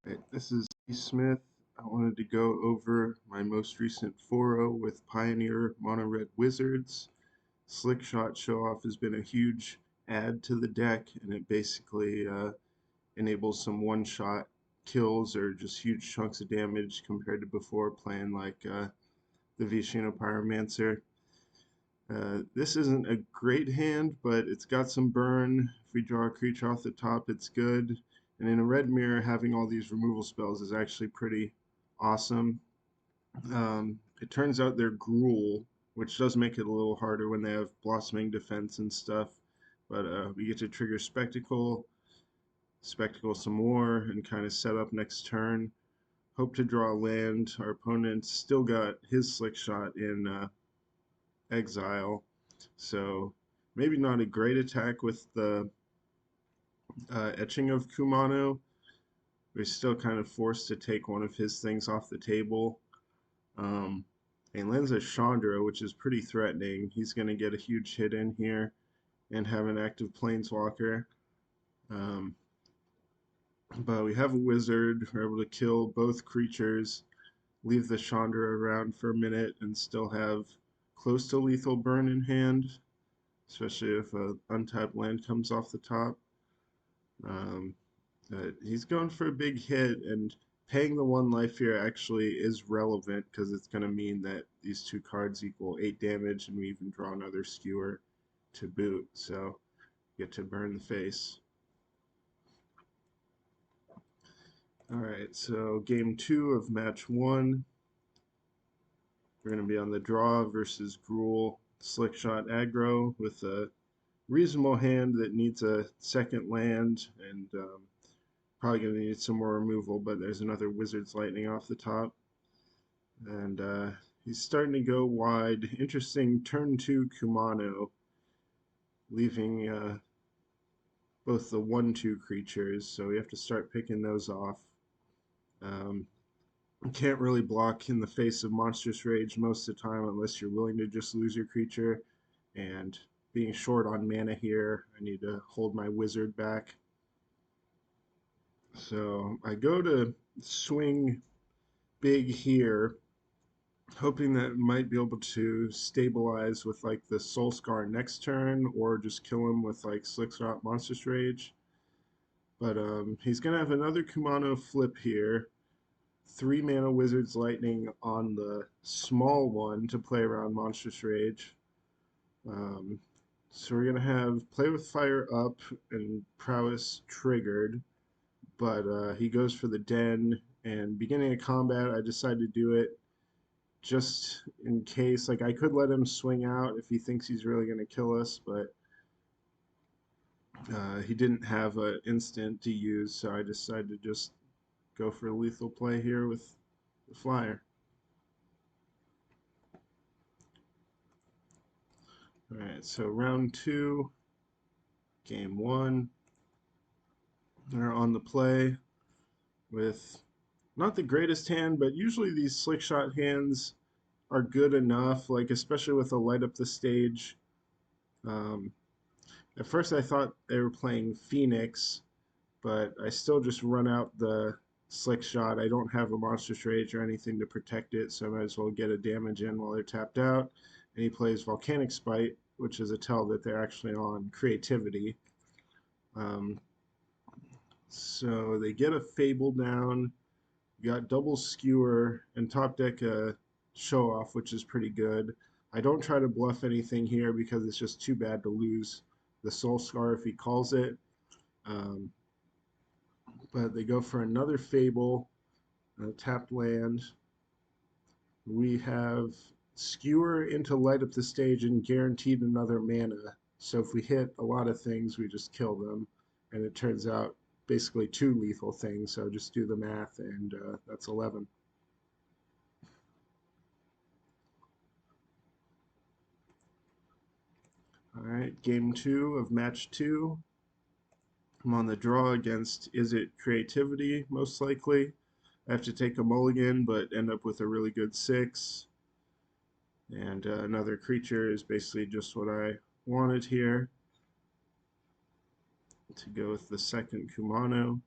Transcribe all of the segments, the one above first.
Right, this is Steve Smith. I wanted to go over my most recent 4-0 with Pioneer Mono Red Wizards. Slick Shot Show Off has been a huge add to the deck, and it basically enables some one-shot kills or just huge chunks of damage compared to before playing like the Vishino Pyromancer. This isn't a great hand, but it's got some burn. If we draw a creature off the top, it's good. And in a red mirror, having all these removal spells is actually pretty awesome. It turns out they're Gruul, which does make it a little harder when they have Blossoming Defense and stuff. But we get to trigger Spectacle some more, and kind of set up next turn. Hope to draw a land. Our opponent still got his Slick Shot in exile, so maybe not a great attack with the etching of Kumano. We're still kind of forced to take one of his things off the table. And Lenza Chandra, which is pretty threatening. He's going to get a huge hit in here and have an active Planeswalker. Um, but we have a wizard. We're able to kill both creatures, leave the Chandra around for a minute, and still have close to lethal burn in hand, especially if an untapped land comes off the top. Um, he's going for a big hit, and paying the 1 life here actually is relevant because it's going to mean that these two cards equal 8 damage, and we even draw another skewer to boot, so get to burn the face. Alright, so game 2 of match 1. We're going to be on the draw versus Gruul Slick Shot aggro with a reasonable hand that needs a second land, and probably going to need some more removal, but there's another Wizard's Lightning off the top. And he's starting to go wide. Interesting turn 2 Kumano, leaving both the 1/2 creatures, so we have to start picking those off. Um, you can't really block in the face of Monstrous Rage most of the time unless you're willing to just lose your creature. And being short on mana here, I need to hold my wizard back. So I go to swing big here, hoping that it might be able to stabilize with like the Soul Scar next turn, or just kill him with like Slick Shot Monstrous Rage. But he's gonna have another Kumano flip here. 3 mana Wizard's Lightning on the small one to play around Monstrous Rage. Um, so we're gonna have Play with Fire up and Prowess triggered, but he goes for the Den. And beginning of combat, I decide to do it just in case. Like, I could let him swing out if he thinks he's really going to kill us, but he didn't have an instant to use, so I decided to just go for a lethal play here with the flyer. Alright, so round 2, game 1. They're on the play with not the greatest hand, but usually these slick shot hands are good enough, like especially with a light up the stage. Um, at first I thought they were playing Phoenix, but I still just run out the Slick Shot. I don't have a Monstrous Rage or anything to protect it, so I might as well get a damage in while they're tapped out. And he plays Volcanic Spite, which is a tell that they're actually on creativity. Um, so they get a Fable down. You got double Skewer and top deck a Show Off, which is pretty good. I don't try to bluff anything here because it's just too bad to lose the Soul Scar if he calls it. Um, but they go for another Fable, tapped land. We have Skewer into light up the stage and guaranteed another mana. So if we hit a lot of things, we just kill them. And it turns out basically 2 lethal things, so just do the math, and that's 11. Alright, game 2 of match 2. I'm on the draw against Is It Creativity, most likely. I have to take a mulligan, but end up with a really good 6. And another creature is basically just what I wanted here, to go with the second Kumano.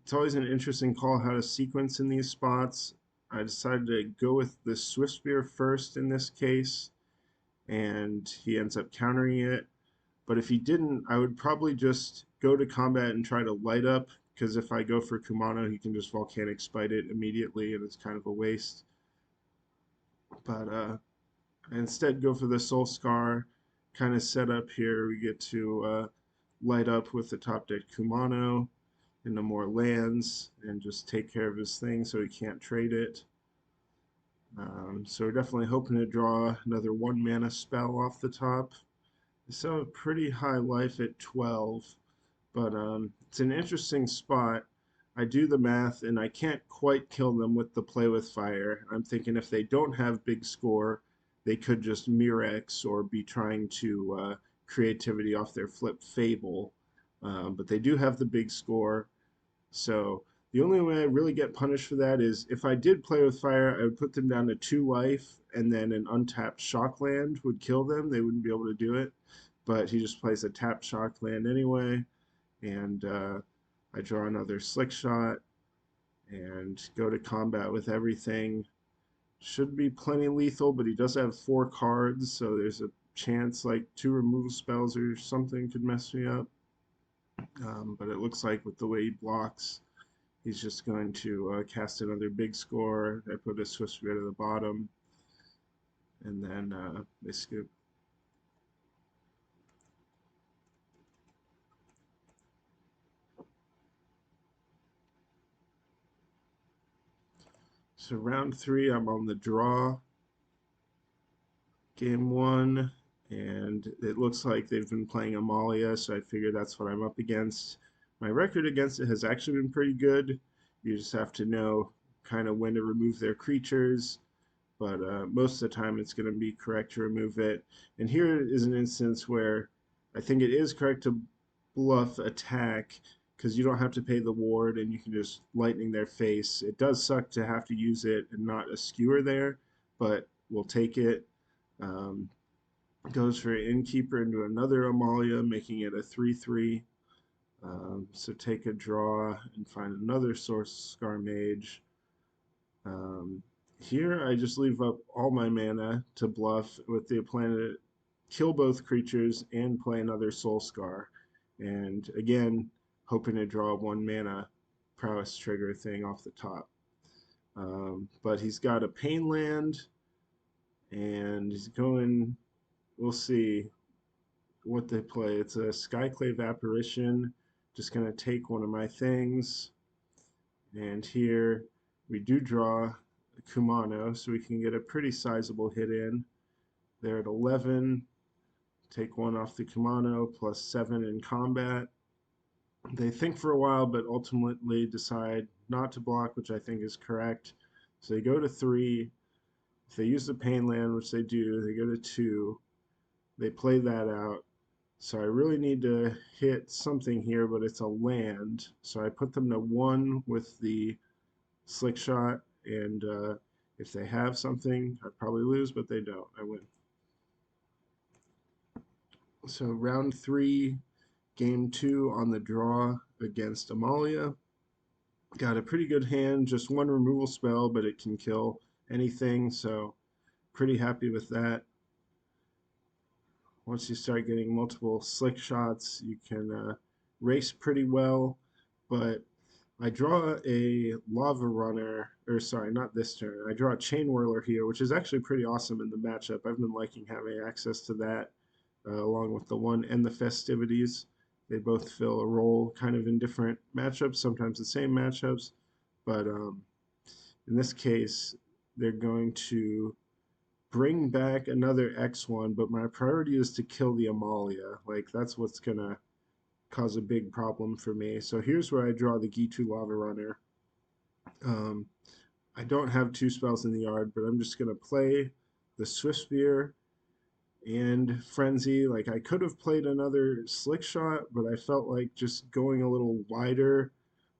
It's always an interesting call how to sequence in these spots. I decided to go with the Swift Spear first in this case, and he ends up countering it. But if he didn't, I would probably just go to combat and try to light up, because if I go for Kumano, he can just Volcanic Spite it immediately, and it's kind of a waste. But I instead go for the Soul Scar kind of setup here. We get to light up with the top deck Kumano into more lands and just take care of his thing so he can't trade it. So we're definitely hoping to draw another 1 mana spell off the top. They still have pretty high life at 12, but it's an interesting spot. I do the math and I can't quite kill them with the play with fire. I'm thinking if they don't have big score, they could just Mirex or be trying to creativity off their flip Fable. But they do have the big score. So the only way I really get punished for that is if I did play with fire, I would put them down to 2 life, and then an untapped shock land would kill them. They wouldn't be able to do it. But he just plays a tapped shock land anyway, and I draw another slick shot and go to combat with everything. Should be plenty lethal, but he does have 4 cards, so there's a chance like 2 removal spells or something could mess me up. But it looks like with the way he blocks, he's just going to cast another big score. I put a Swift Spear to the bottom, and then they scoop. So round 3, I'm on the draw. Game 1, and it looks like they've been playing Amalia, so I figure that's what I'm up against. My record against it has actually been pretty good. You just have to know kind of when to remove their creatures, but most of the time it's going to be correct to remove it. And here is an instance where I think it is correct to bluff attack because you don't have to pay the ward and you can just lightning their face. It does suck to have to use it and not a skewer there, but we'll take it. Um, Goes for Innkeeper into another Amalia, making it a 3/3. So take a draw and find another Source Scar Mage. Um, Here I just leave up all my mana to bluff with the plan to kill both creatures and play another Soul Scar. And again, hoping to draw 1 mana prowess trigger thing off the top. But he's got a Pain Land, and he's going. We'll see what they play. It's a Skyclave Apparition. Just going to take one of my things. And here we do draw Kumano, so we can get a pretty sizable hit in. They're at 11. Take one off the Kumano, plus 7 in combat. They think for a while, but ultimately decide not to block, which I think is correct. So they go to 3. If they use the Pain Land, which they do, they go to 2. They play that out. So I really need to hit something here, but it's a land. So I put them to 1 with the Slick Shot, and if they have something, I'd probably lose, but they don't. I win. So round 3, game 2 on the draw against Amalia. Got a pretty good hand, just 1 removal spell, but it can kill anything, so pretty happy with that. Once you start getting multiple slick shots, you can race pretty well, but I draw a Lava Runner, or sorry, not this turn. I draw a Chain Whirler here, which is actually pretty awesome in the matchup. I've been liking having access to that, along with the one and the Festivities. They both fill a role kind of in different matchups, sometimes the same matchups, but in this case, they're going to bring back another X1, but my priority is to kill the Amalia. Like, that's what's going to cause a big problem for me. So here's where I draw the Gitu Lava Runner. Um, I don't have 2 spells in the yard, but I'm just going to play the Swift Spear and Frenzy. Like, I could have played another Slick Shot, but I felt like just going a little wider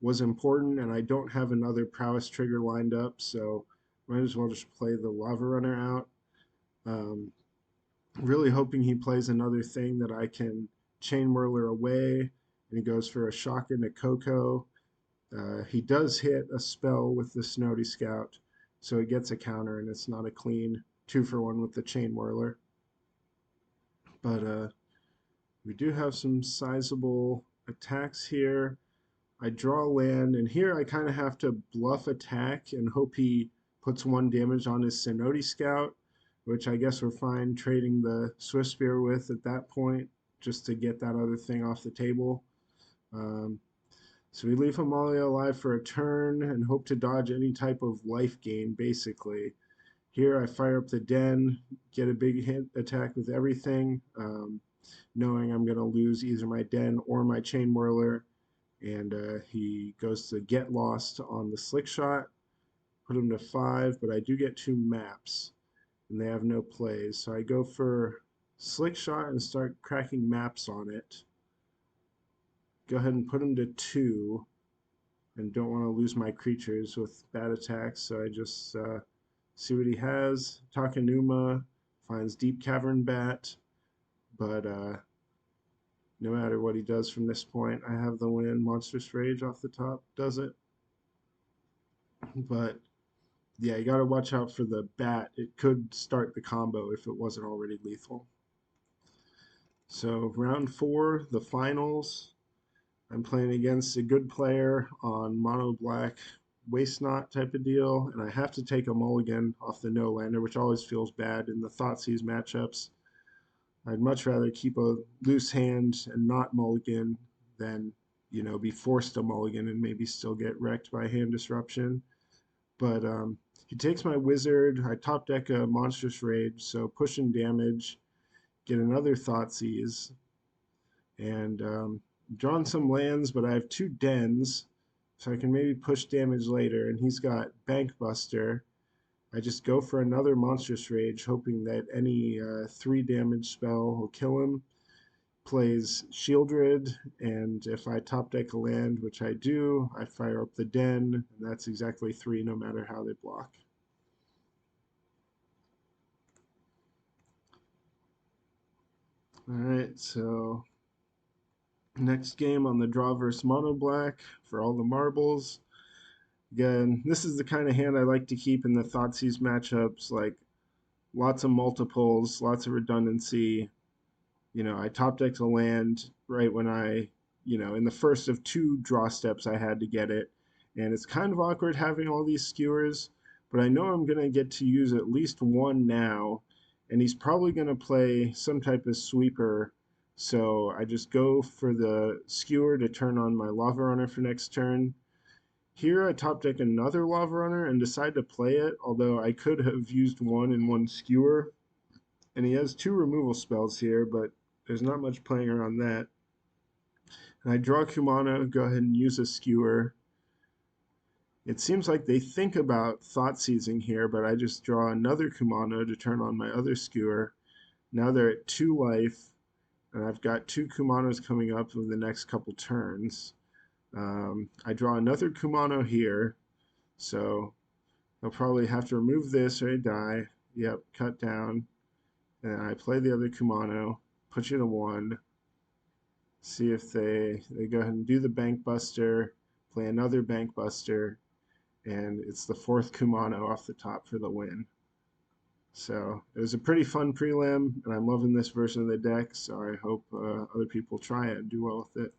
was important, and I don't have another Prowess trigger lined up, so might as well just play the Lava Runner out. Um, really hoping he plays another thing that I can Chain Whirler away, and he goes for a shock into Coco. He does hit a spell with the Snowdy Scout, so he gets a counter, and it's not a clean 2-for-1 with the Chain Whirler. But we do have some sizable attacks here. I draw land, and here I kind of have to bluff attack and hope he puts 1 damage on his Cenoti Scout, which I guess we're fine trading the Swift Spear with at that point, just to get that other thing off the table. So we leave Amalia alive for a turn and hope to dodge any type of life gain, basically. Here I fire up the Den, get a big hit attack with everything, knowing I'm going to lose either my Den or my Chain Whirler. And he goes to Get Lost on the Slick Shot, put him to 5, but I do get 2 maps, and they have no plays. So I go for Slick Shot and start cracking maps on it. Go ahead and put him to 2, and don't want to lose my creatures with bad attacks, so I just see what he has. Takenuma finds Deep Cavern Bat, but no matter what he does from this point, I have the win. Monstrous Rage off the top does it. But yeah, you got to watch out for the bat. It could start the combo if it wasn't already lethal. So round 4, the finals. I'm playing against a good player on mono black waste knot type of deal, and I have to take a mulligan off the no lander, which always feels bad in the Thoughtseize matchups. I'd much rather keep a loose hand and not mulligan than, be forced to mulligan and maybe still get wrecked by hand disruption. But he takes my wizard. I top deck a Monstrous Rage, so pushing damage, get another Thoughtseize, and drawn some lands, but I have 2 Dens, so I can maybe push damage later. And he's got Bank Buster. I just go for another Monstrous Rage, hoping that any 3 damage spell will kill him. Plays Shieldred, and if I top deck a land, which I do, I fire up the Den, and that's exactly 3 no matter how they block. Alright, so next game on the draw versus mono black for all the marbles. Again, this is the kind of hand I like to keep in the Thoughtseize matchups, like lots of multiples, lots of redundancy. I top decked a land right when in the first of 2 draw steps I had to get it. And it's kind of awkward having all these skewers, but I know I'm going to get to use at least 1 now, and he's probably going to play some type of sweeper. So I just go for the skewer to turn on my Lava Runner for next turn. Here I top deck another Lava Runner and decide to play it, although I could have used 1 and 1 skewer. And he has 2 removal spells here, but there's not much playing around that. And I draw Kumano, go ahead and use a skewer. It seems like they think about Thoughtseizing here, but I just draw another Kumano to turn on my other skewer. Now they're at 2 life, and I've got 2 Kumanos coming up in the next couple turns. I draw another Kumano here, so I'll probably have to remove this or I die. Yep, cut down. And I play the other Kumano, put you to 1. See if they go ahead and do the Bank Buster, play another Bank Buster, and it's the 4th Kumano off the top for the win. So it was a pretty fun prelim, and I'm loving this version of the deck, so I hope other people try it and do well with it.